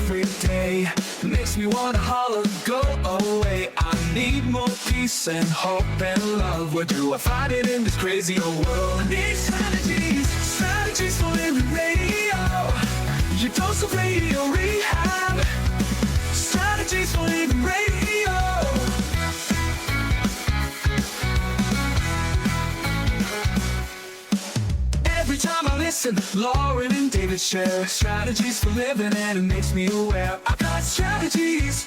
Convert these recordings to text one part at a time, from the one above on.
every day. Makes me wanna holler, go away. I need more peace and hope and love. Where do I find it in this crazy old world? I need strategies, strategies for living radio. Your dose of radio rehab. Strategies for living radio. Every time I listen, Lauren and David share strategies for living, and it makes me aware. I got strategies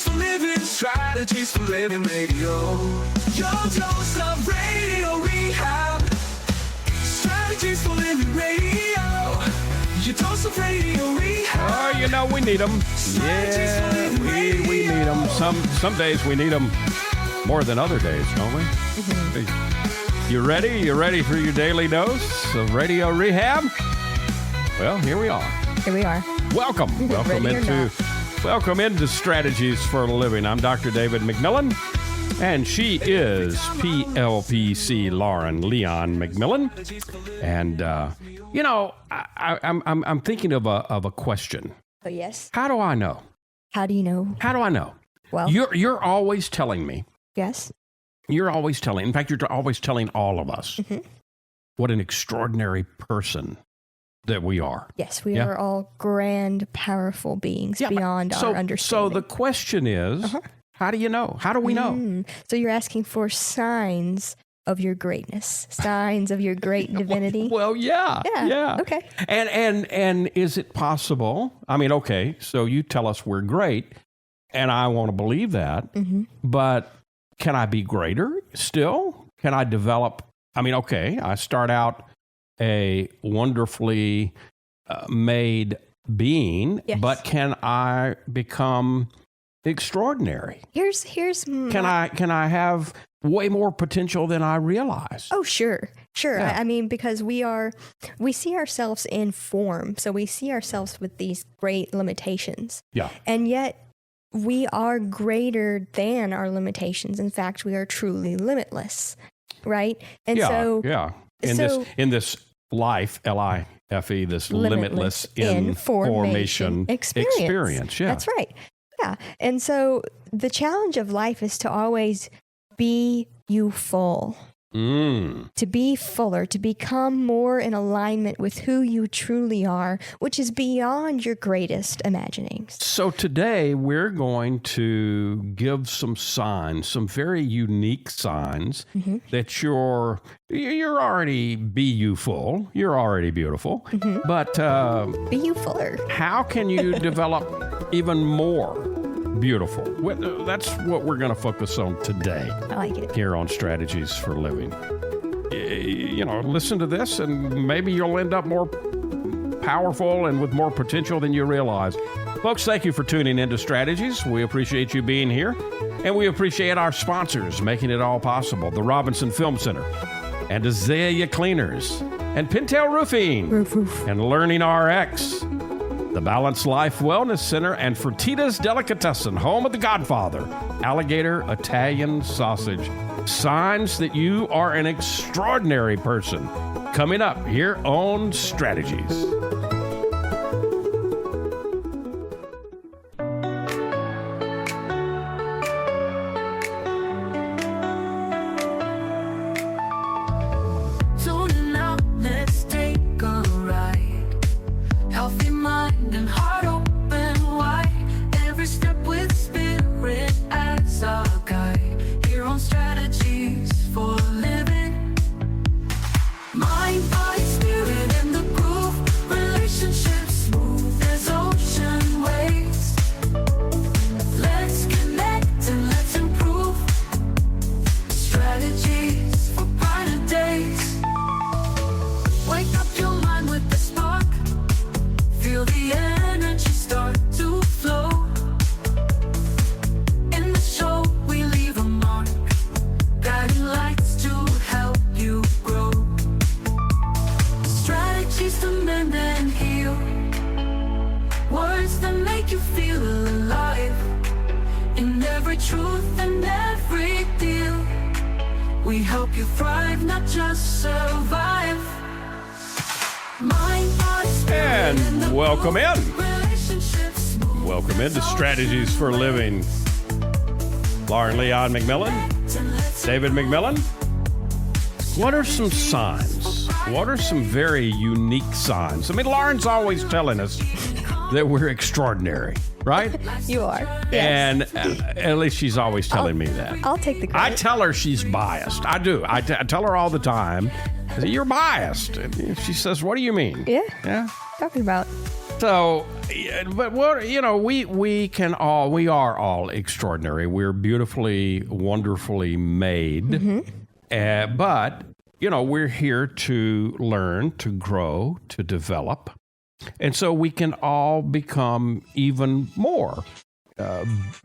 for living, strategies for living radio. Your dose of radio rehab. Strategies for living radio. Your dose of radio rehab. Oh, you know we need them. Yeah, we need them. Some days we need them more than other days, don't we? Mm-hmm. You ready? You ready for your daily dose of radio rehab? Well, here we are. Here we are. Welcome into Strategies for a Living. I'm Dr. David McMillan, and she is PLPC Lauren Leon McMillan. And I'm thinking of a question. Oh yes. How do I know? How do you know? How do I know? Well, you're always telling me. Yes. You're always telling. In fact, you're always telling all of us mm-hmm. what an extraordinary person that we are. Yes, we are all grand, powerful beings beyond our understanding. So the question is, how do you know? How do we know? So you're asking for signs of your greatness, signs of your great divinity? Well, yeah. Okay. And is it possible? I mean, okay, so you tell us we're great, and I want to believe that, but can I be greater still? Can I develop? I mean, okay, I start out a wonderfully made being, but can I become extraordinary? Can I have way more potential than I realize? Oh, sure. Yeah. I mean, because we see ourselves in form, so we see ourselves with these great limitations. Yeah. And yet, we are greater than our limitations. In fact, we are truly limitless, right? And in this life, LIFE, this limitless information experience. Yeah. That's right. Yeah. And so the challenge of life is to always be you full. To be fuller, to become more in alignment with who you truly are, which is beyond your greatest imaginings. So today we're going to give some signs, some very unique signs that you're already be you full, you're already beautiful, but be you fuller. How can you develop even more beautiful? That's what we're going to focus on today. I like it. Here on Strategies for Living. Listen to this and maybe you'll end up more powerful and with more potential than you realize. Folks, thank you for tuning into Strategies. We appreciate you being here, and we appreciate our sponsors making it all possible. The Robinson Film Center, and Azalea Cleaners, and Pintail Roofing, and Learning RX, the Balanced Life Wellness Center, and Fertitta's Delicatessen, home of the Godfather, Alligator Italian Sausage. Signs that you are an extraordinary person. Coming up here on Strategies. Truth and every deal. We help you thrive, not just survive. Mind, body, spirit, and welcome in. Relationship. Welcome into Strategies for Living. Lauren Leon McMillan, David McMillan. What are some signs? What are some very unique signs? I mean, Lauren's always telling us that we're extraordinary, right? You are. Yes. And at least she's always telling me that. I'll take the credit. I tell her she's biased. I do. I tell her all the time, I say, you're biased. And she says, what do you mean? Yeah. Yeah. Talking about. So, but what, you know, we are all extraordinary. We're beautifully, wonderfully made. Mm-hmm. But, you know, we're here to learn, to grow, to develop. And so we can all become even more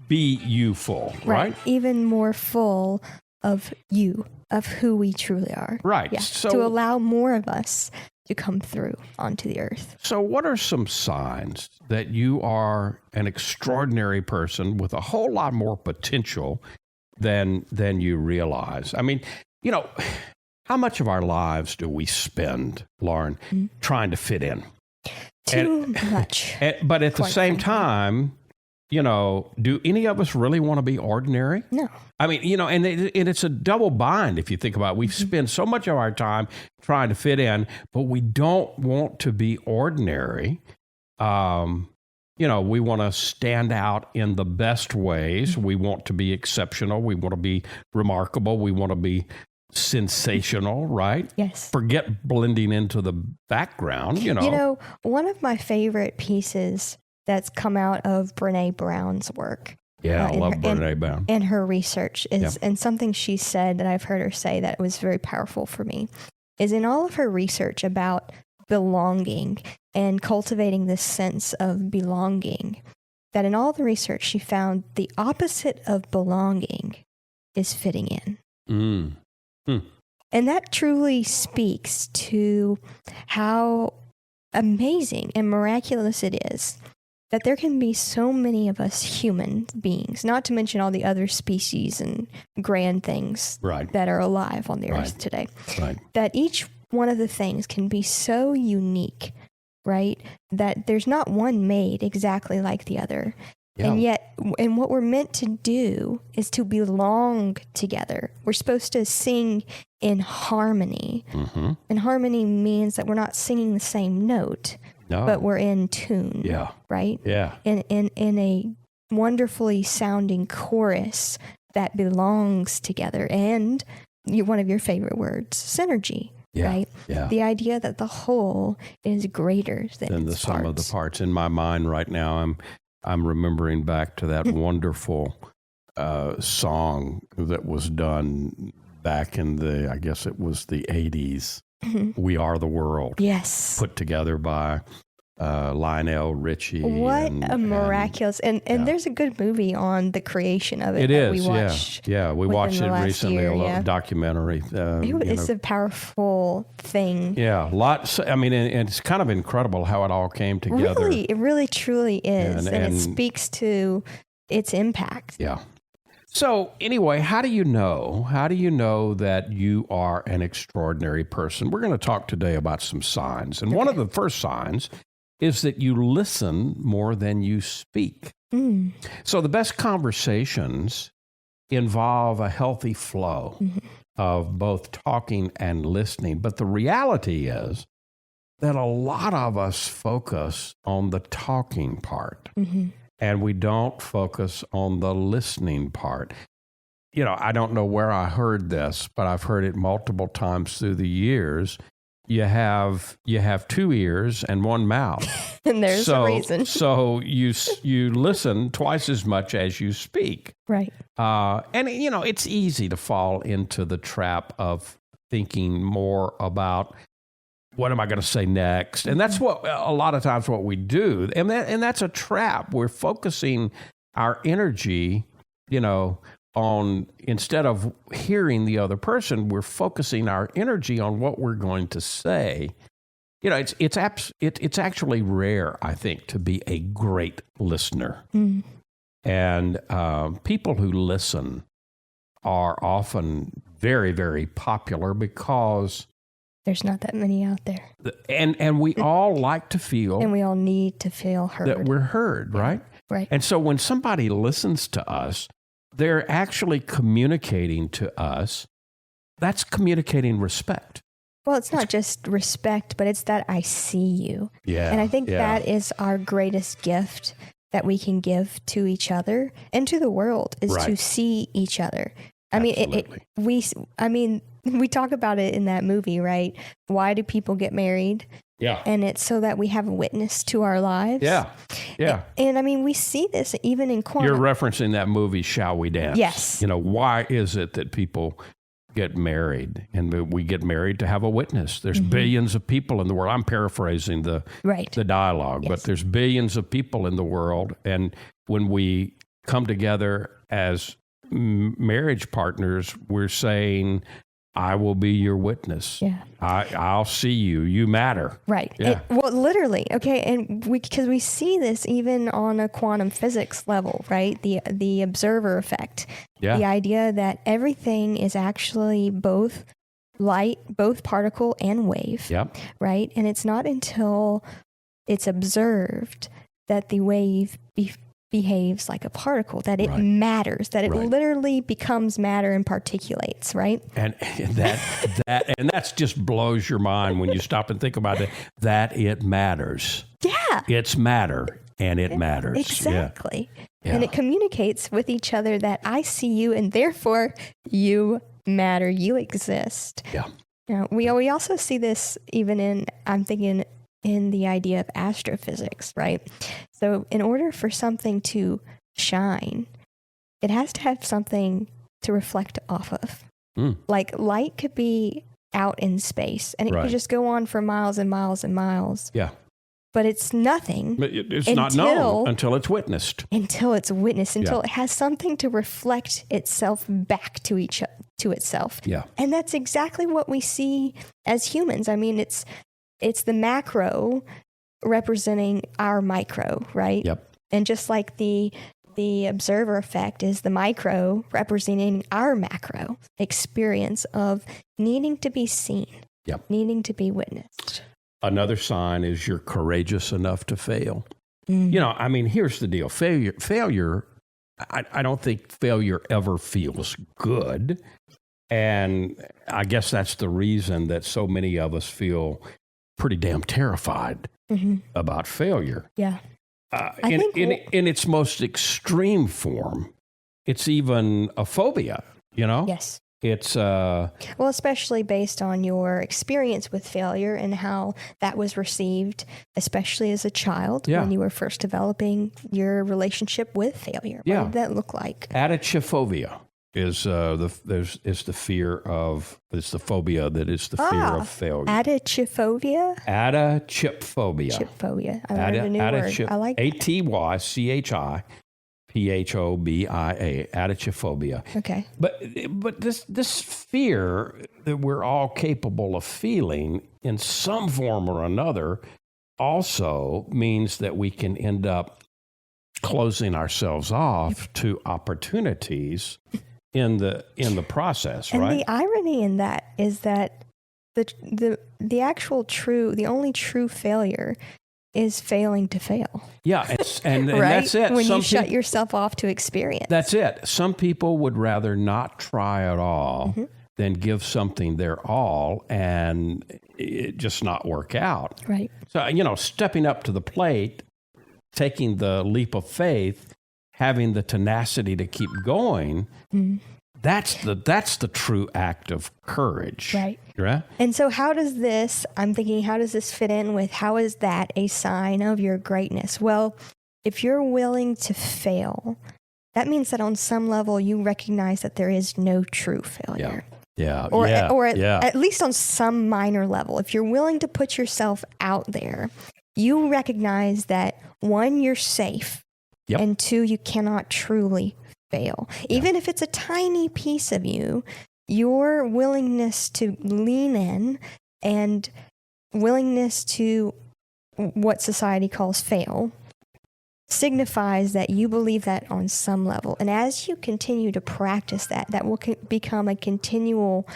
be you-full, right? Even more full of you, of who we truly are. Right. Yeah. So, to allow more of us to come through onto the earth. So what are some signs that you are an extraordinary person with a whole lot more potential than you realize? I mean, you know, how much of our lives do we spend, Lauren, trying to fit in? Too much. But at the same time, you know, do any of us really want to be ordinary? No. I mean, you know, and it's a double bind if you think about it. We spend so much of our time trying to fit in, but we don't want to be ordinary. You know, we want to stand out in the best ways. We want to be exceptional. We want to be remarkable. We want to be sensational, right? Yes. Forget blending into the background, you know. You know, one of my favorite pieces that's come out of Brene Brown's work. Yeah, I love Brene Brown. And her research is, and something she said that I've heard her say that was very powerful for me, is in all of her research about belonging and cultivating this sense of belonging, that in all the research she found the opposite of belonging is fitting in. And that truly speaks to how amazing and miraculous it is that there can be so many of us human beings, not to mention all the other species and grand things that are alive on the earth today, that each one of the things can be so unique, right, that there's not one made exactly like the other. Yeah. And yet, and what we're meant to do is to belong together. We're supposed to sing in harmony. Mm-hmm. And harmony means that we're not singing the same note, but we're in tune. Yeah. Right? Yeah. In a wonderfully sounding chorus that belongs together. And one of your favorite words, synergy. Yeah, right? Yeah. The idea that the whole is greater than the sum of the parts. In my mind right now, I'm remembering back to that wonderful song that was done back in I guess it was the 80s. Mm-hmm. We Are the World. Yes. Put together by Lionel Richie. What a miraculous. And there's a good movie on the creation of it. It is, we watched. Yeah, we watched it recently, a documentary. It's a powerful thing. Yeah, lots. I mean, and it's kind of incredible how it all came together. Really, it really truly is. And it speaks to its impact. Yeah. So anyway, how do you know? How do you know that you are an extraordinary person? We're going to talk today about some signs. And one of the first signs is that you listen more than you speak. So the best conversations involve a healthy flow of both talking and listening. But the reality is that a lot of us focus on the talking part. And we don't focus on the listening part. You know, I don't know where I heard this, but I've heard it multiple times through the years. You have 2 ears and 1 mouth. And there's a reason. So you listen twice as much as you speak. Right. And, you know, it's easy to fall into the trap of thinking more about what am I going to say next? And that's what a lot of times what we do. And that's a trap. We're focusing our energy, you know, on, instead of hearing the other person, we're focusing our energy on what we're going to say. You know, it's actually rare, I think, to be a great listener. And people who listen are often very, very popular because there's not that many out there. And we all like to feel. And we all need to feel heard. That we're heard, right? Right. And so when somebody listens to us, they're actually communicating to us. That's communicating respect. Well, it's not just respect, but it's that I see you. Yeah. And I think yeah. that is our greatest gift that we can give to each other and to the world is Right. to see each other. Absolutely. We talk about it in that movie, right? Why do people get married? Yeah. And it's so that we have a witness to our lives. Yeah. Yeah. And I mean, we see this even in quantum. You're referencing that movie, Shall We Dance? Yes. You know, why is it that people get married? And we get married to have a witness. There's billions of people in the world. I'm paraphrasing the dialogue, but there's billions of people in the world. And when we come together as marriage partners, we're saying, I will be your witness. Yeah. I'll see you. You matter. Right. Yeah. Well, literally. Okay. And because we see this even on a quantum physics level, right? The observer effect. Yeah. The idea that everything is actually both light, both particle and wave. Yep. Right. And it's not until it's observed that the wave behaves like a particle, that it matters, that it literally becomes matter and particulates, right? And that just blows your mind when you stop and think about it, that it matters. Yeah. It's matter and it matters. Exactly. Yeah. And it communicates with each other that I see you and therefore you matter, you exist. Yeah. Now, we also see this even I'm thinking in the idea of astrophysics, right? So in order for something to shine, it has to have something to reflect off of. Like light could be out in space and it could just go on for miles and miles and miles. Yeah. But it's nothing. But it's not known until it's witnessed. Until it's witnessed, until it has something to reflect itself back to itself. Yeah. And that's exactly what we see as humans. I mean, it's the macro representing our micro, right? Yep. And just like the observer effect is the micro representing our macro experience of needing to be seen, needing to be witnessed. Another sign is you're courageous enough to fail. You know, I mean, here's the deal. Failure, I don't think failure ever feels good. And I guess that's the reason that so many of us feel pretty damn terrified about failure. Yeah. In its most extreme form, it's even a phobia, you know? Yes. It's well, especially based on your experience with failure and how that was received, especially as a child when you were first developing your relationship with failure. What did that look like? Adichophobia is the phobia that is the fear of failure. Adichophobia? Adichophobia. Chipphobia. I learned a new word. I like that. ATYCHIPHOBIA. Adichophobia. Okay. But this fear that we're all capable of feeling in some form or another also means that we can end up closing ourselves off to opportunities in the process, and right? And the irony in that is that the only true failure is failing to fail. Yeah, and right? that's it. When you shut yourself off to experience. That's it. Some people would rather not try at all than give something their all and it just not work out. Right. So, you know, stepping up to the plate, taking the leap of faith, having the tenacity to keep going, that's the true act of courage. Right. Right. And so how does this fit in with how is that a sign of your greatness? Well, if you're willing to fail, that means that on some level you recognize that there is no true failure. Yeah. Or at least on some minor level. If you're willing to put yourself out there, you recognize that 1, you're safe, and 2, you cannot truly fail. Even if it's a tiny piece of you, your willingness to lean in and willingness to what society calls fail signifies that you believe that on some level. And as you continue to practice that will become a continual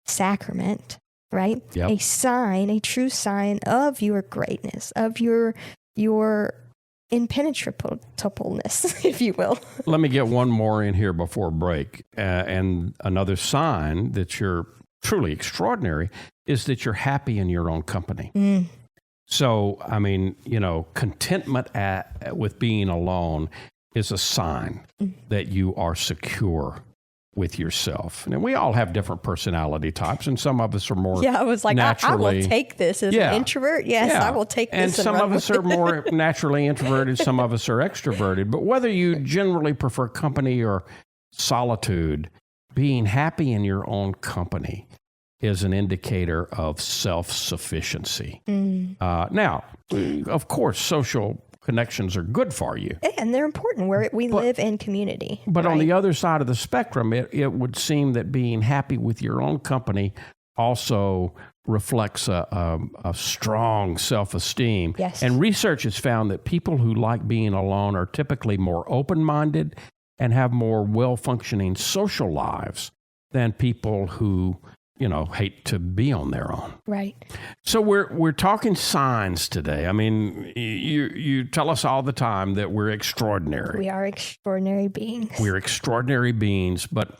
sacrament, right? A sign, a true sign of your greatness, of your impenetrableness, if you will. Let me get one more in here before break. And another sign that you're truly extraordinary is that you're happy in your own company. So, I mean, contentment with being alone is a sign that you are secure with yourself. And we all have different personality types, and some of us are more I was like, I will take this as an introvert. Yes, Yeah. I will take and this. And some run of us with are more naturally introverted, some of us are extroverted. But whether you generally prefer company or solitude, being happy in your own company is an indicator of self-sufficiency. Now, of course, social connections are good for you. And they're important where we live in community. But on the other side of the spectrum, it would seem that being happy with your own company also reflects a strong self-esteem. Yes. And research has found that people who like being alone are typically more open-minded and have more well-functioning social lives than people who hate to be on their own. Right. So we're talking signs today. I mean, you tell us all the time that we're extraordinary. We are extraordinary beings. We're extraordinary beings, but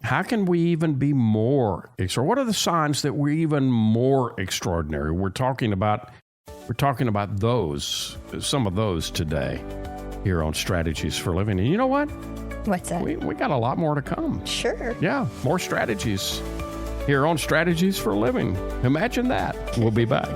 how can we even be more extraordinary? What are the signs that we're even more extraordinary? We're talking about some of those today here on Strategies for Living. And you know what? What's that? We got a lot more to come. Sure. Yeah, more strategies here on Strategies for Living. Imagine that. We'll be back.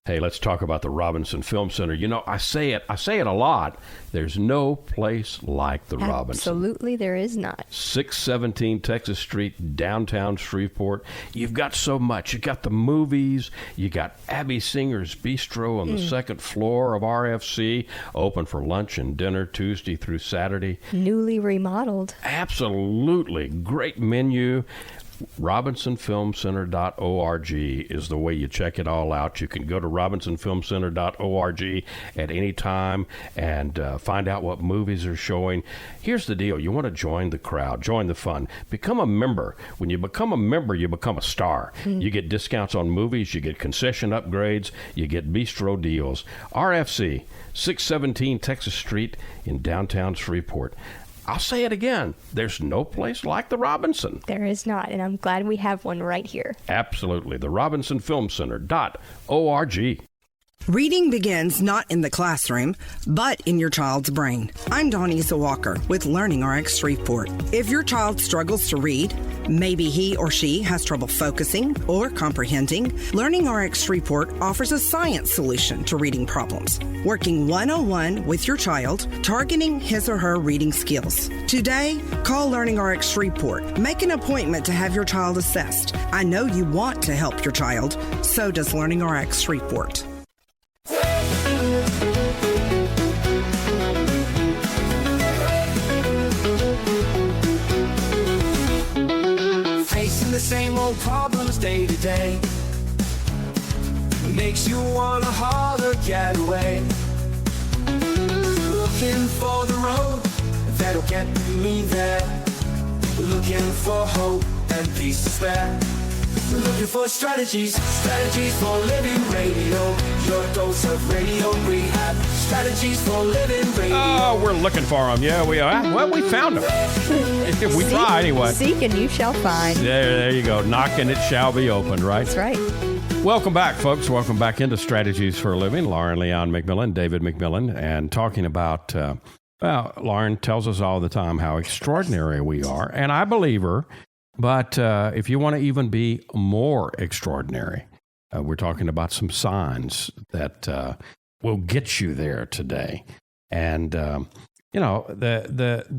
Hey, let's talk about the Robinson Film Center. I say it a lot. There's no place like the Robinson. Absolutely, there is not. 617 Texas Street, downtown Shreveport. You've got so much. You got the movies. You got Abby Singer's Bistro on the second floor of RFC, open for lunch and dinner Tuesday through Saturday. Newly remodeled. Absolutely. Great menu. RobinsonFilmCenter.org is the way you check it all out. You can go to RobinsonFilmCenter.org at any time and find out what movies are showing. Here's the deal. You want to join the crowd, join the fun, become a member. When you become a member, you become a star. You get discounts on movies, you get concession upgrades, you get bistro deals. RFC, 617 Texas Street in downtown Shreveport. I'll say it again. There's no place like the Robinson. There is not, and I'm glad we have one right here. Absolutely. The RobinsonFilmCenter.org. Reading begins not in the classroom, but in your child's brain. I'm Donisa Walker with Learning RX Shreveport. If your child struggles to read, maybe he or she has trouble focusing or comprehending, Learning RX Shreveport offers a science solution to reading problems, working one-on-one with your child, targeting his or her reading skills. Today, call Learning RX Shreveport. Make an appointment to have your child assessed. I know you want to help your child, so does Learning RX Shreveport. Facing the same old problems day to day makes you wanna holler, get away. Looking for the road that'll get me there. Looking for hope and peace to spare. Looking for strategies for living radio. Your dose of radio rehab. Strategies for living radio. Oh, we're looking for them. Yeah, we are. Well, we found them. We try anyway. Seek and you shall find. There you go. Knock and it shall be opened, right? That's right. Welcome back, folks. Welcome back into Strategies for a Living. Lauren Leon McMillan, David McMillan, and talking about, Lauren tells us all the time how extraordinary we are, and I believe her. But if you want to even be more extraordinary, we're talking about some signs that will get you there today. And, the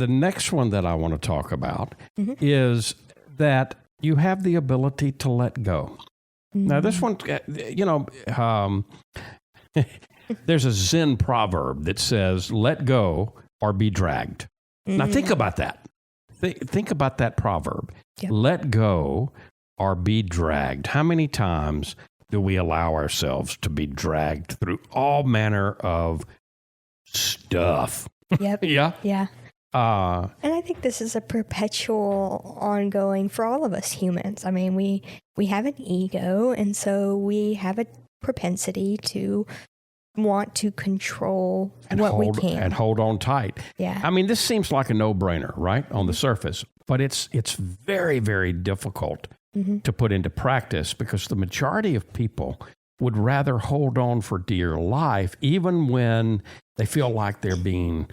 next one that I want to talk about is that you have the ability to let go. Now, this one, there's a Zen proverb that says, let go or be dragged. Now, think about that. Think about that proverb. Yep. Let go or be dragged. How many times do we allow ourselves to be dragged through all manner of stuff? Yep. Yeah. Yeah. And I think this is a perpetual ongoing for all of us humans. I mean, we have an ego, and so we have a propensity to want to control and what we hold, can. and hold on tight. Yeah. I mean, this seems like a no-brainer, right, on the surface, but it's very, very difficult to put into practice because the majority of people would rather hold on for dear life, even when they feel like they're being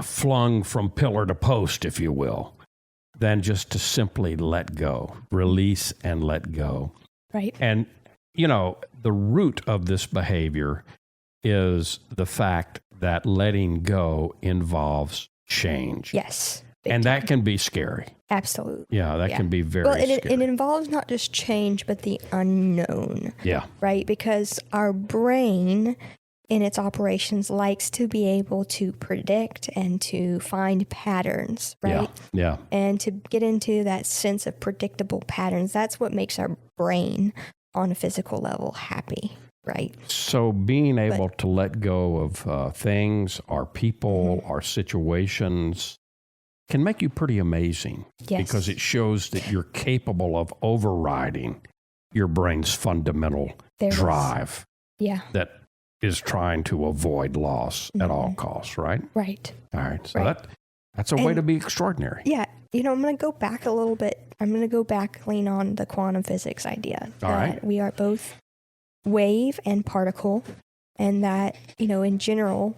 flung from pillar to post, if you will, than just to simply let go, release and let go. Right. And, you know, the root of this behavior is the fact that letting go involves change. Yes. And that can be scary. Absolutely. Yeah, that can be very well, scary. it involves not just change, but the unknown. Yeah. Right? Because our brain in its operations likes to be able to predict and to find patterns, right? Yeah. And to get into that sense of predictable patterns, that's what makes our brain on a physical level happy, right? So being able to let go of things, or people, or situations can make you pretty amazing. Yes. Because it shows that you're capable of overriding your brain's fundamental drive Yeah. that is trying to avoid loss at all costs, right? Right. All right. So that's a way to be extraordinary. Yeah. You know, I'm going to go back a little bit. I'm going to go back, lean on the quantum physics idea. All right. We are both wave and particle, and that, you know, in general,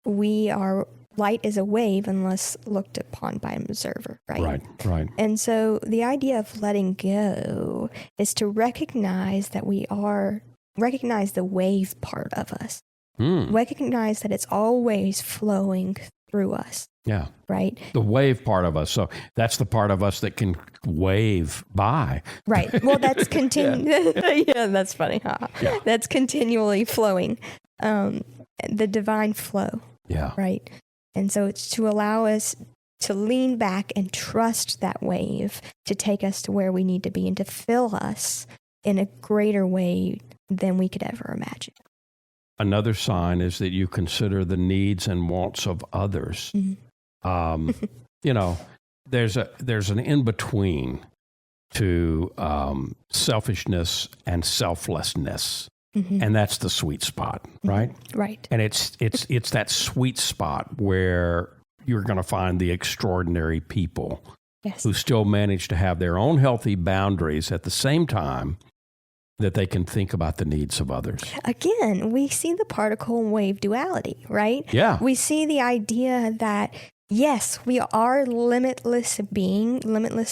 light is a wave unless looked upon by an observer, right? Right. And so the idea of letting go is to recognize that recognize the wave part of us. Recognize that it's always flowing through us. Yeah. Right? The wave part of us. So that's the part of us that can wave by. Right. Well, that's yeah, that's funny. Huh? Yeah. That's continually flowing. The divine flow. Yeah. Right. And so it's to allow us to lean back and trust that wave to take us to where we need to be and to fill us in a greater way than we could ever imagine. Another sign is that you consider the needs and wants of others. You know, there's an in-between to selfishness and selflessness. And that's the sweet spot, right? Right. And it's that sweet spot where you're going to find the extraordinary people who still manage to have their own healthy boundaries at the same time that they can think about the needs of others. Again, we see the particle and wave duality, right? Yeah. We see the idea that, yes, we are limitless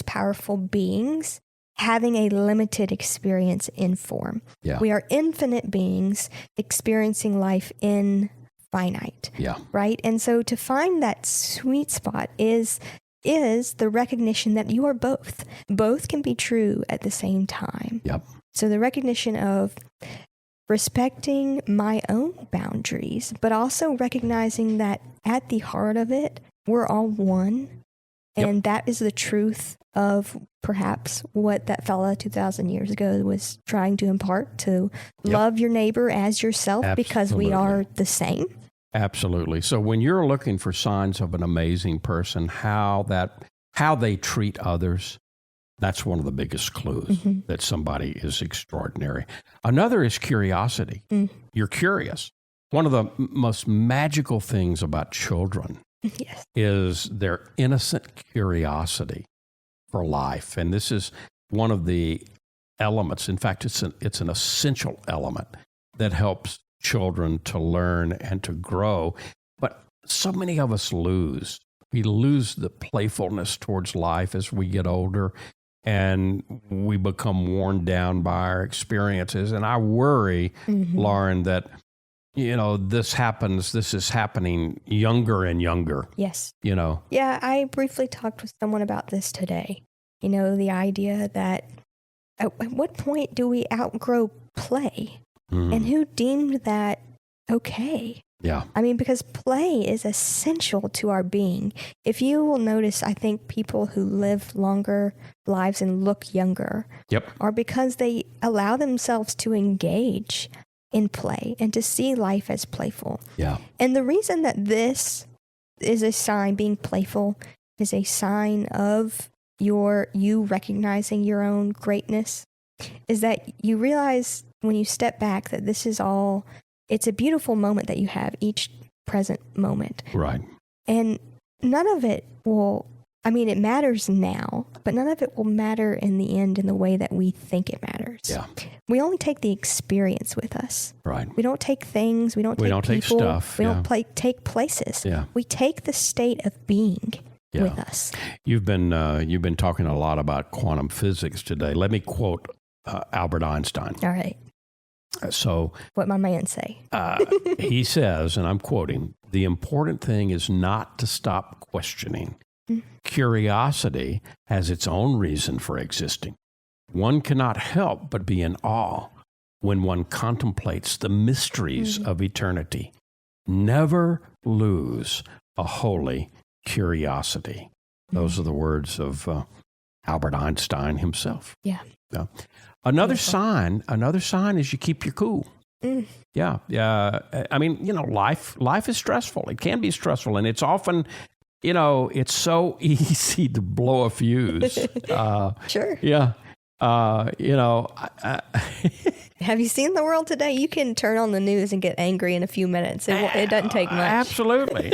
powerful beings, having a limited experience in form. Yeah. We are infinite beings experiencing life in finite. Yeah. Right? And so to find that sweet spot is the recognition that you are both. Both can be true at the same time. Yep. So the recognition of respecting my own boundaries, but also recognizing that at the heart of it, we're all one. And that is the truth of perhaps what that fella 2,000 years ago was trying to impart, to love your neighbor as yourself. Absolutely. Because we are the same. Absolutely. So when you're looking for signs of an amazing person, how they treat others, that's one of the biggest clues that somebody is extraordinary. Another is curiosity. You're curious. One of the most magical things about children is their innocent curiosity for life. And this is one of the elements. In fact, it's an essential element that helps children to learn and to grow. But so many of us lose. We lose the playfulness towards life as we get older, and we become worn down by our experiences. And I worry, Lauren, that this is happening younger and younger. Yes. Yeah, I briefly talked with someone about this today. The idea that at what point do we outgrow play? And who deemed that okay? Yeah. I mean, because play is essential to our being. If you will notice, I think people who live longer lives and look younger are because they allow themselves to engage in play and to see life as playful. Yeah. And the reason that this is a sign, being playful, is a sign of you recognizing your own greatness, is that you realize when you step back that this is all it's a beautiful moment that you have each present moment. Right. And none of it will, it matters now, but none of it will matter in the end in the way that we think it matters. Yeah. We only take the experience with us. Right. We don't take things. We don't take take people. stuff. We don't take places. Yeah. We take the state of being with us. You've been talking a lot about quantum physics today. Let me quote Albert Einstein. All right. So What my man say? he says, and I'm quoting, "The important thing is not to stop questioning. Curiosity has its own reason for existing. One cannot help but be in awe when one contemplates the mysteries of eternity. Never lose a holy curiosity." Those are the words of Albert Einstein himself. Yeah. Yeah. Another sign is you keep your cool. Yeah. Life is stressful. It can be stressful, and it's often, it's so easy to blow a fuse. Sure. Yeah. Have you seen the world today? You can turn on the news and get angry in a few minutes. It doesn't take much. Absolutely.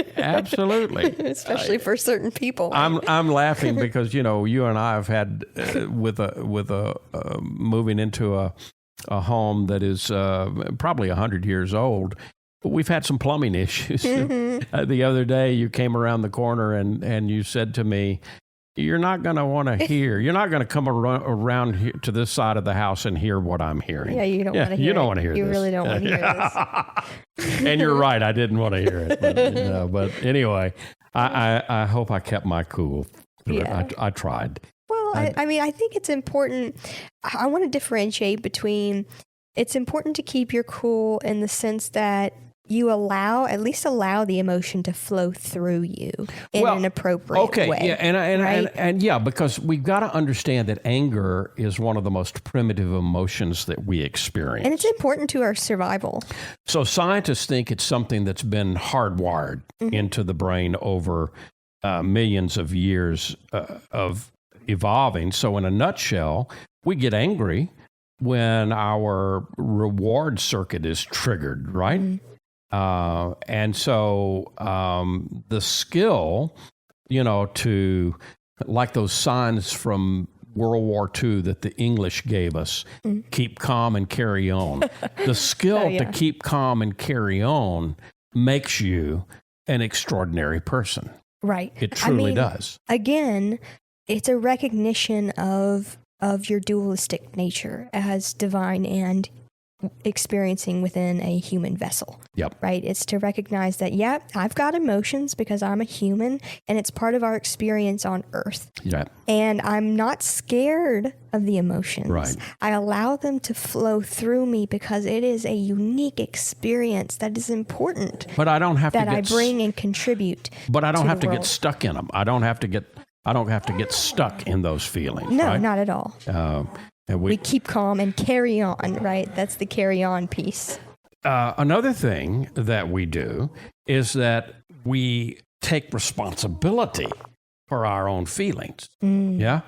Especially for certain people. I'm laughing because you and I have had with moving into a home that is probably 100 years old. We've had some plumbing issues. The other day, you came around the corner and you said to me, "You're not going to want to hear. You're not going to come around here to this side of the house and hear what I'm hearing." Yeah, you don't want to hear. You don't want to hear this. You really don't want to hear this. And you're right. I didn't want to hear it. But anyway, I hope I kept my cool. Yeah. I tried. Well, I think it's important. I want to differentiate between. It's important to keep your cool in the sense that you at least allow the emotion to flow through you in an appropriate way. Yeah, and yeah, because we've got to understand that anger is one of the most primitive emotions that we experience. And it's important to our survival. So scientists think it's something that's been hardwired into the brain over millions of years of evolving. So in a nutshell, we get angry when our reward circuit is triggered, right? And so the skill, to, like those signs from World War II that the English gave us, keep calm and carry on. The skill to keep calm and carry on makes you an extraordinary person. Right. It truly does. Again, it's a recognition of your dualistic nature as divine and experiencing within a human vessel. Yep. Right? It's to recognize that, I've got emotions because I'm a human and it's part of our experience on earth. Yeah. And I'm not scared of the emotions. Right. I allow them to flow through me because it is a unique experience that is important. But I don't have that to I bring and contribute. But I don't have to world. get stuck in them. I don't have to get stuck in those feelings. No, right? not at all. And we keep calm and carry on, right? That's the carry on piece. Another thing that we do is that we take responsibility for our own feelings. Yeah.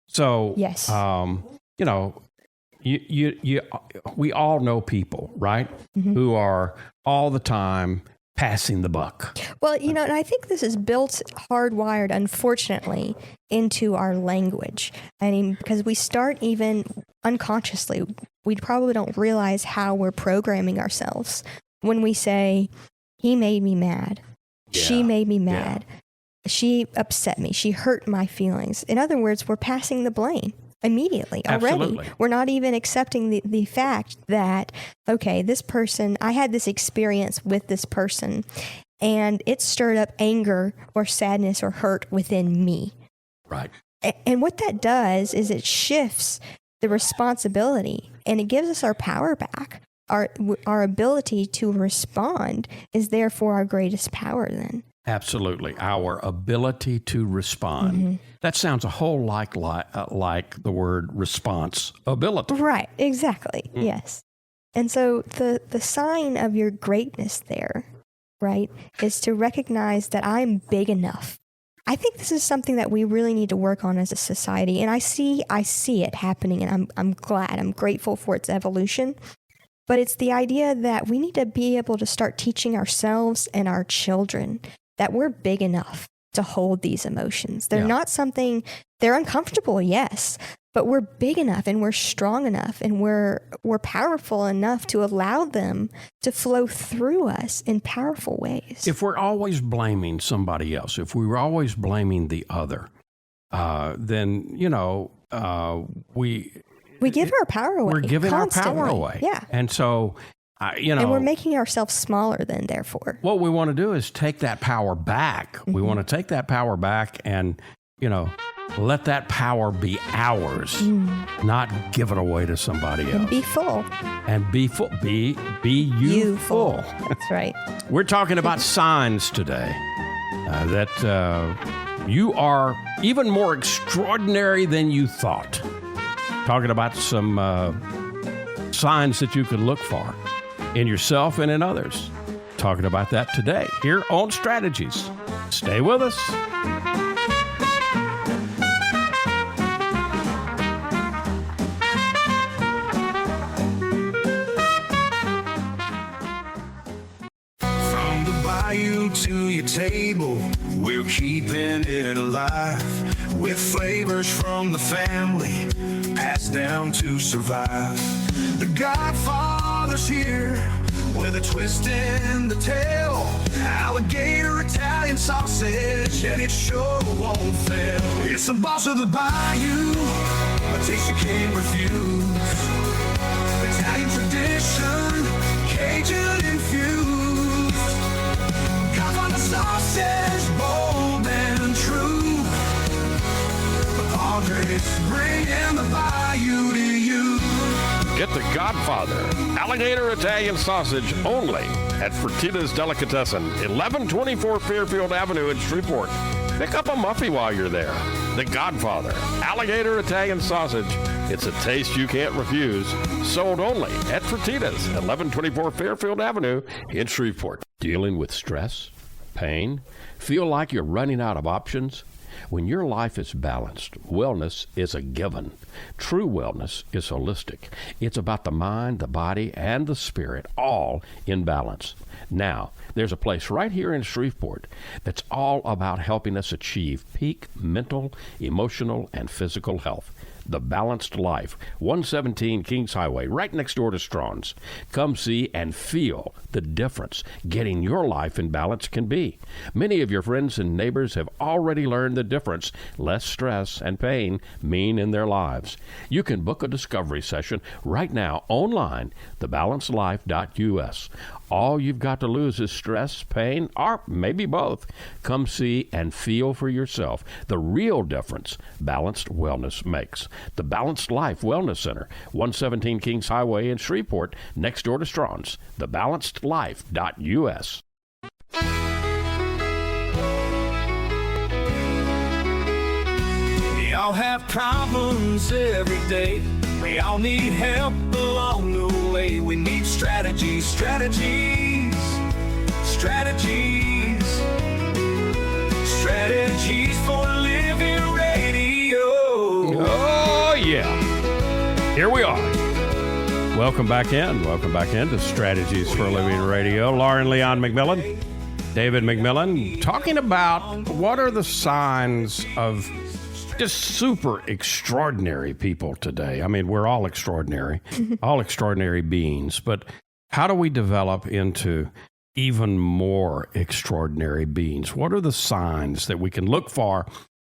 So, yes. We all know people, right? Who are all the time passing the buck. Well, and I think this is built hardwired, unfortunately, into our language. Because we start even unconsciously, we probably don't realize how we're programming ourselves when we say, "He made me mad. She made me mad. She upset me. She hurt my feelings." In other words, we're passing the blame immediately already. Absolutely. We're not even accepting the fact that, okay, this person, I had this experience with this person and it stirred up anger or sadness or hurt within me. Right. And what that does is it shifts the responsibility and it gives us our power back. Our ability to respond is therefore our greatest power then. Absolutely. Our ability to respond. That sounds a whole like the word responsibility. Right. Exactly. Yes. And so the sign of your greatness there, right, is to recognize that I'm big enough. I think this is something that we really need to work on as a society. And I see it happening, and I'm glad. I'm grateful for its evolution. but it's the idea that we need to be able to start teaching ourselves and our children that we're big enough to hold these emotions. They're not something, they're uncomfortable, yes, but we're big enough and we're strong enough and we're powerful enough to allow them to flow through us in powerful ways. If we're always blaming somebody else, if we were always blaming the other, then, we give our power away. We're giving constantly. our power away. Yeah. And so, and we're making ourselves smaller than, therefore. What we want to do is take that power back. Mm-hmm. We want to take that power back and, let that power be ours, not give it away to somebody else. And be full. And be full. Be you full. That's right. We're talking about signs today that you are even more extraordinary than you thought. Talking about some signs that you can look for in yourself and in others. Talking about that today here on Strategies. Stay with us. From the bayou to your table, we're keeping it alive with flavors from the family passed down to survive. The Godfather's here with a twist in the tail, alligator Italian sausage, and it sure won't fail. It's the boss of the bayou, a taste you can't refuse. Italian tradition, Cajun infused. Godfather sausage, bold and true. The Padres bringing the bayou to you. Get the Godfather alligator Italian sausage only at Fertitta's Delicatessen, 1124 Fairfield Avenue in Shreveport. Pick up a muffy while you're there. The Godfather alligator Italian sausage. It's a taste you can't refuse. Sold only at Fertitta's, 1124 Fairfield Avenue in Shreveport. Dealing with stress, pain, feel like you're running out of options? When your life is balanced, wellness is a given. True wellness is holistic. It's about the mind, the body, and the spirit, all in balance. Now, there's a place right here in Shreveport that's all about helping us achieve peak mental, emotional, and physical health. The Balanced Life, 117 Kings Highway, right next door to Strawn's. Come see and feel the difference getting your life in balance can be. Many of your friends and neighbors have already learned the difference less stress and pain mean in their lives. You can book a discovery session right now online, thebalancedlife.us. All you've got to lose is stress, pain, or maybe both. Come see and feel for yourself the real difference balanced wellness makes. The Balanced Life Wellness Center, 117 Kings Highway in Shreveport, next door to Strawn's. Thebalancedlife.us. We all have problems every day. We all need help along the way. We need strategies, strategies, strategies, strategies for living radio. Oh, yeah. Here we are. Welcome back in. Welcome back into Strategies for Living Radio. Lauren Leon McMillan, David McMillan, talking about what are the signs of just super extraordinary people today. I mean, we're all extraordinary, all extraordinary beings, but how do we develop into even more extraordinary beings? What are the signs that we can look for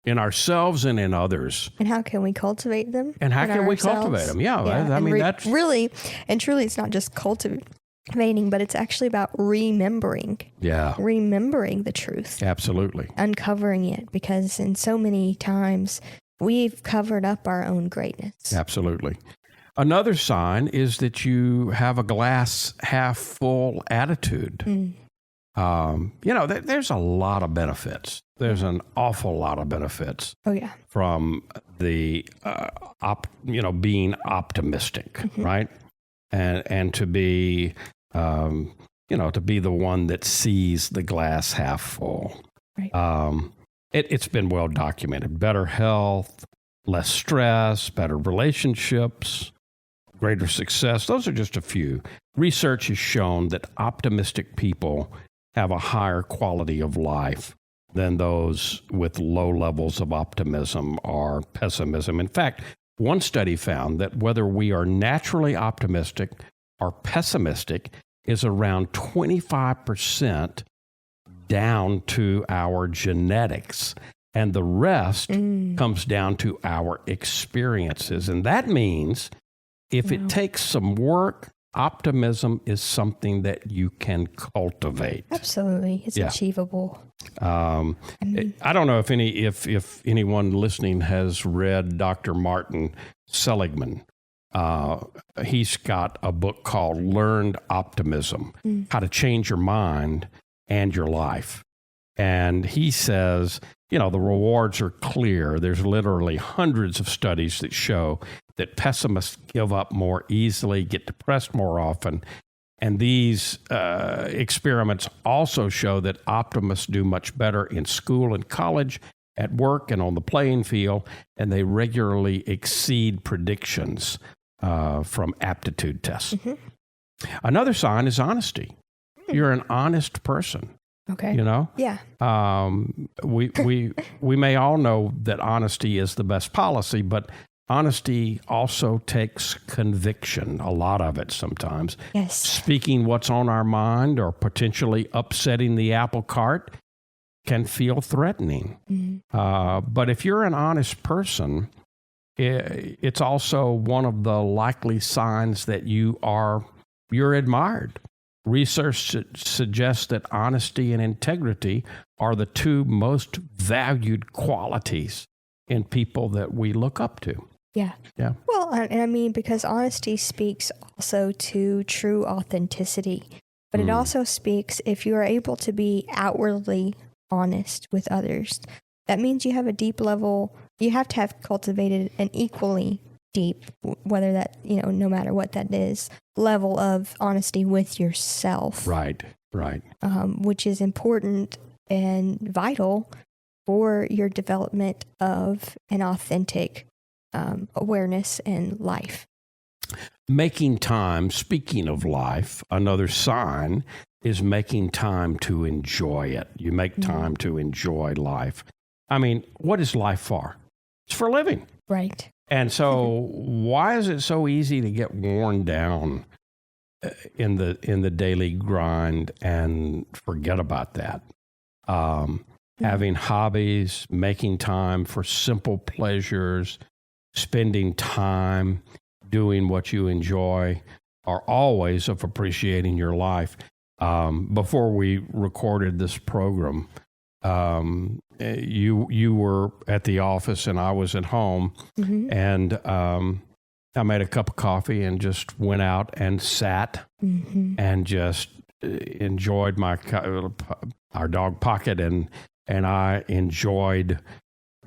in ourselves and in others? And how can we cultivate them? And how can we cultivate them? Yeah, I mean, that's really, and truly, it's not just cultivating, but it's actually about remembering. Yeah. Remembering the truth. Absolutely. Uncovering it, because in so many times we've covered up our own greatness. Absolutely. Another sign is that you have a glass half full attitude. There's a lot of benefits. There's an awful lot of benefits. Oh, yeah. From the, being optimistic, right? And to be, to be the one that sees the glass half full. Right. It's been well documented. Better health, less stress, better relationships, greater success. Those are just a few. Research has shown that optimistic people have a higher quality of life than those with low levels of optimism or pessimism. In fact, one study found that whether we are naturally optimistic or pessimistic is around 25% down to our genetics, and the rest comes down to our experiences. And that means if it takes some work, optimism is something that you can cultivate. Absolutely. It's achievable. I don't know if anyone listening has read Dr. Martin Seligman. He's got a book called Learned Optimism, How to Change Your Mind and Your Life. And he says, the rewards are clear. There's literally hundreds of studies that show that pessimists give up more easily, get depressed more often. And these experiments also show that optimists do much better in school and college, at work, and on the playing field, and they regularly exceed predictions from aptitude tests. Another sign is honesty. You're an honest person. Okay. Yeah. We may all know that honesty is the best policy, but honesty also takes conviction, a lot of it sometimes. Yes. Speaking what's on our mind or potentially upsetting the apple cart can feel threatening. But if you're an honest person, it's also one of the likely signs that you're admired. Research suggests that honesty and integrity are the two most valued qualities in people that we look up to. Yeah. Well, and I mean, because honesty speaks also to true authenticity, but it also speaks, if you are able to be outwardly honest with others, that means you have a deep level, you have to have cultivated an equally deep, whether that, no matter what that is, level of honesty with yourself. Right. Which is important and vital for your development of an authentic awareness in life. Making time, speaking of life, another sign is making time to enjoy it. You make time to enjoy life. I mean, what is life for? It's for living. Right. And so why is it so easy to get worn down in the daily grind and forget about that? Having hobbies, making time for simple pleasures, spending time doing what you enjoy are always of appreciating your life. Before we recorded this program, you were at the office and I was at home, and I made a cup of coffee and just went out and sat and just enjoyed our dog Pocket, and I enjoyed.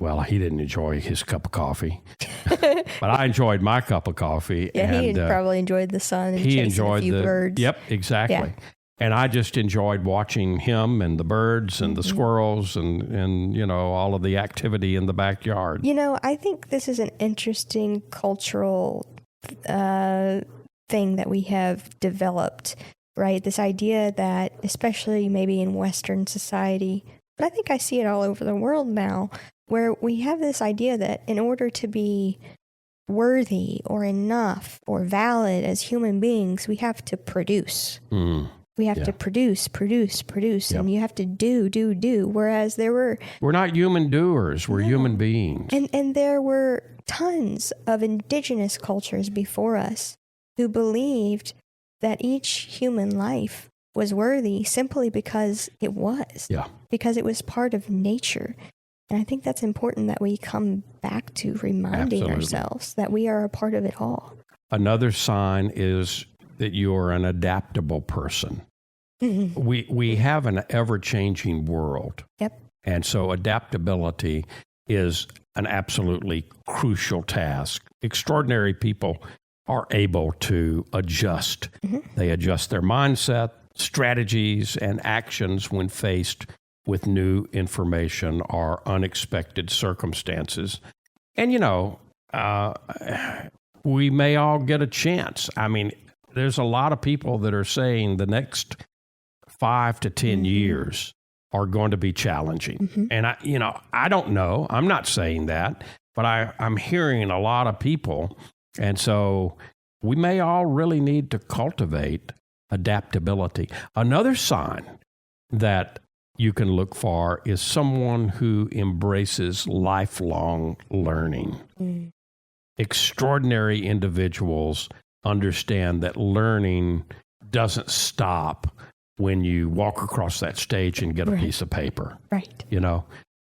Well, he didn't enjoy his cup of coffee, but I enjoyed my cup of coffee. Yeah, and, he probably enjoyed the sun and he enjoyed a few birds. Yep, exactly. Yeah. And I just enjoyed watching him and the birds and the squirrels and all of the activity in the backyard. I think this is an interesting cultural thing that we have developed, right? This idea that, especially maybe in Western society, but I think I see it all over the world now, where we have this idea that in order to be worthy or enough or valid as human beings, we have to produce. We have to produce, and you have to do. Whereas we're not human doers, we're human beings. And there were tons of indigenous cultures before us who believed that each human life was worthy simply because it was. Yeah. Because it was part of nature. And I think that's important that we come back to reminding ourselves that we are a part of it all. Another sign is that you are an adaptable person. We have an ever-changing world. Yep. And so adaptability is an absolutely crucial task. Extraordinary people are able to adjust. They adjust their mindset, strategies, and actions when faced with new information or unexpected circumstances. And, we may all get a chance. I mean, there's a lot of people that are saying the next 5 to 10 years are going to be challenging. And I don't know. I'm not saying that, but I'm hearing a lot of people. And so we may all really need to cultivate adaptability. Another sign that you can look for is someone who embraces lifelong learning. Extraordinary individuals understand that learning doesn't stop when you walk across that stage and get a piece of paper. Right.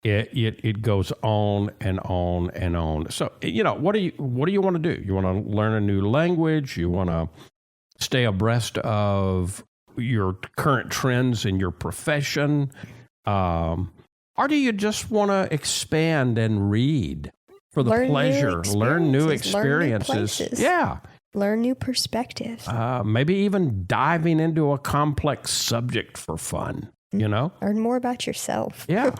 It goes on and on and on. So, what do you want to do? You want to learn a new language? You want to stay abreast of your current trends in your profession? Or do you just want to expand and read for the pleasure, learn new experiences? Yeah. Learn new perspectives. Maybe even diving into a complex subject for fun, Learn more about yourself. Yeah.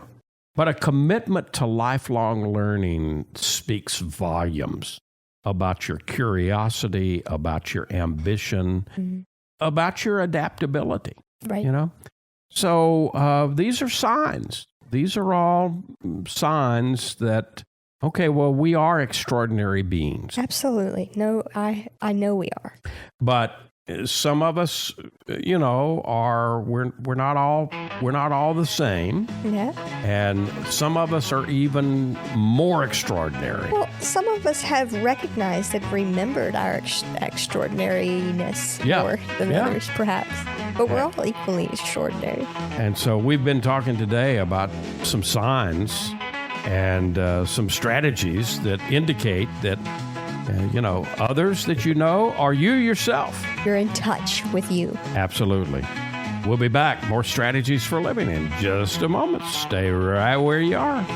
But a commitment to lifelong learning speaks volumes about your curiosity, about your ambition, about your adaptability. Right. So these are signs. These are all signs that, okay, well, we are extraordinary beings. Absolutely. No, I know we are. But some of us, we're not all the same. Yeah. And some of us are even more extraordinary. Well, some of us have recognized and remembered our extraordinariness more than others, perhaps. But we're all equally extraordinary. And so we've been talking today about some signs and some strategies that indicate that, others that are you yourself. You're in touch with you. Absolutely. We'll be back. More strategies for living in just a moment. Stay right where you are.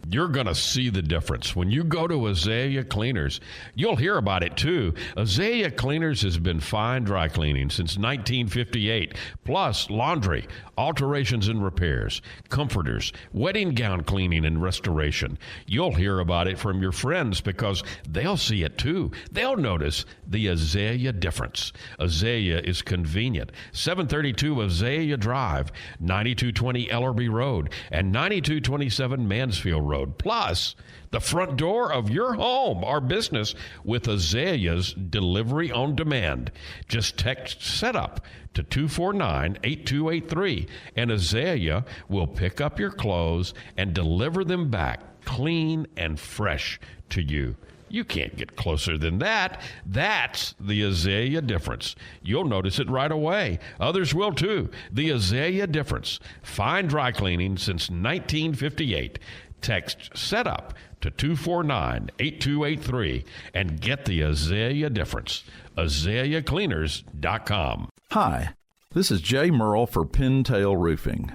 You're going to see the difference. When you go to Azalea Cleaners, you'll hear about it too. Azalea Cleaners has been fine dry cleaning since 1958, plus laundry, alterations and repairs, comforters, wedding gown cleaning and restoration. You'll hear about it from your friends because they'll see it too. They'll notice the Azalea difference. Azalea is convenient. 732 Azalea Drive, 9220 Ellerby Road, and 9227 Mansfield Road. Plus, the front door of your home or business with Azalea's delivery on demand. Just text SETUP to 249-8283, and Azalea will pick up your clothes and deliver them back clean and fresh to you. You can't get closer than that. That's the Azalea difference. You'll notice it right away. Others will too. The Azalea difference. Fine dry cleaning since 1958. Text SETUP to 249-8283 and get the Azalea difference. AzaleaCleaners.com. Hi, this is Jay Merle for Pintail Roofing.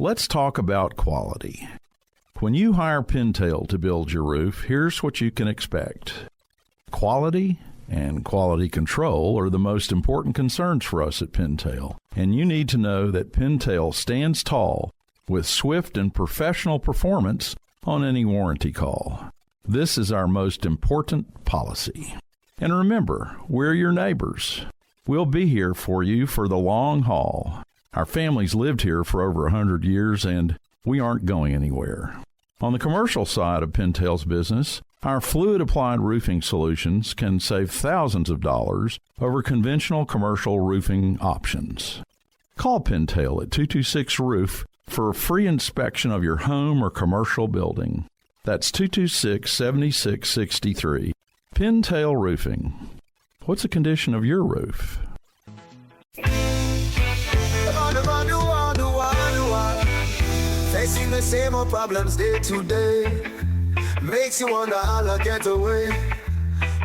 Let's talk about quality. When you hire Pintail to build your roof, here's what you can expect. Quality and quality control are the most important concerns for us at Pintail, and you need to know that Pintail stands tall with swift and professional performance on any warranty call. This is our most important policy. And remember, we're your neighbors. We'll be here for you for the long haul. Our family's lived here for over 100 years, and we aren't going anywhere. On the commercial side of Pintail's business, our fluid-applied roofing solutions can save thousands of dollars over conventional commercial roofing options. Call Pintail at 226-ROOF for a free inspection of your home or commercial building. That's 226-7663. Pintail Roofing. What's the condition of your roof? Facing the same old problems day to day makes you wonder how I'll get away.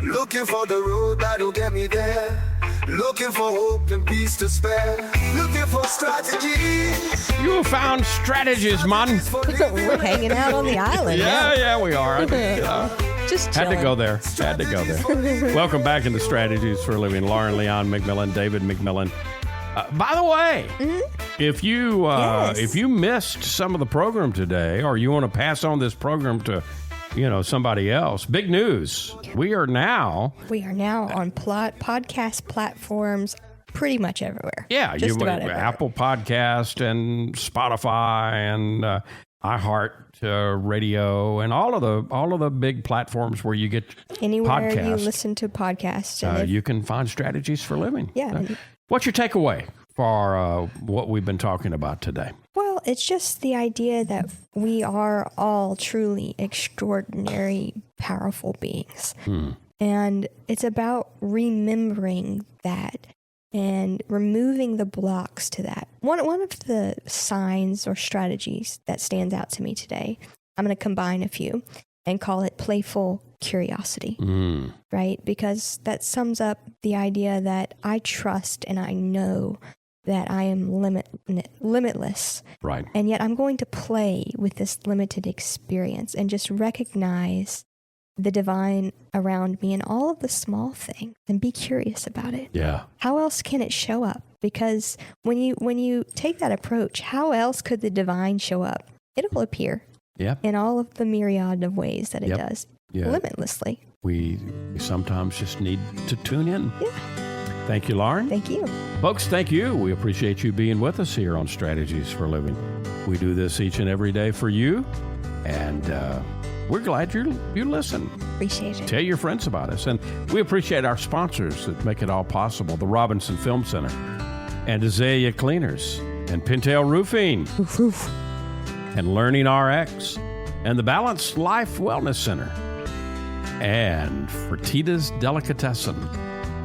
Looking for the road that'll get me there. Looking for hope and peace to spare. Looking for strategies. You found strategies, man. We're hanging out on the island. Yeah, we are. Just Had to chilling. go there. Had to go there. Welcome back into Strategies for Living. Lauren Leon McMillan, David McMillan. By the way, if you missed some of the program today, or you want to pass on this program to, somebody else, big news. We are now on podcast platforms pretty much everywhere. Yeah, just about everywhere. Apple Podcast and Spotify and iHeart Radio and all of the big platforms where you get anywhere podcasts. You listen to podcasts, and you can find Strategies for Living. Yeah. What's your takeaway for what we've been talking about today? Well, it's just the idea that we are all truly extraordinary, powerful beings. And it's about remembering that and removing the blocks to that. One of the signs or strategies that stands out to me today, I'm going to combine a few and call it playful curiosity, right? Because that sums up the idea that I trust and I know that I am limitless. Right. And yet I'm going to play with this limited experience and just recognize the divine around me and all of the small things and be curious about it. Yeah. How else can it show up? Because when you take that approach, how else could the divine show up? It'll appear. Yeah. In all of the myriad of ways that it does. Yeah. Limitlessly. We sometimes just need to tune in. Yeah. Thank you, Lauren. Thank you. Folks, thank you. We appreciate you being with us here on Strategies for Living. We do this each and every day for you, and we're glad you listen. Appreciate it. Tell your friends about us. And we appreciate our sponsors that make it all possible. The Robinson Film Center and Azalea Cleaners and Pintail Roofing and Learning RX and the Balanced Life Wellness Center and Fertitta's Delicatessen,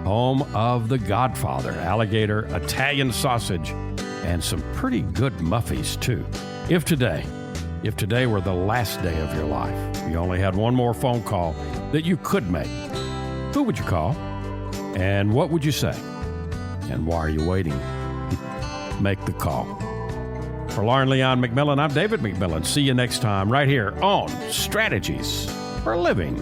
home of the Godfather, alligator, Italian sausage, and some pretty good muffies too. If today were the last day of your life, you only had one more phone call that you could make, who would you call? And what would you say? And why are you waiting? Make the call. For Lauren Leon McMillan, I'm David McMillan. See you next time right here on Strategies for Living.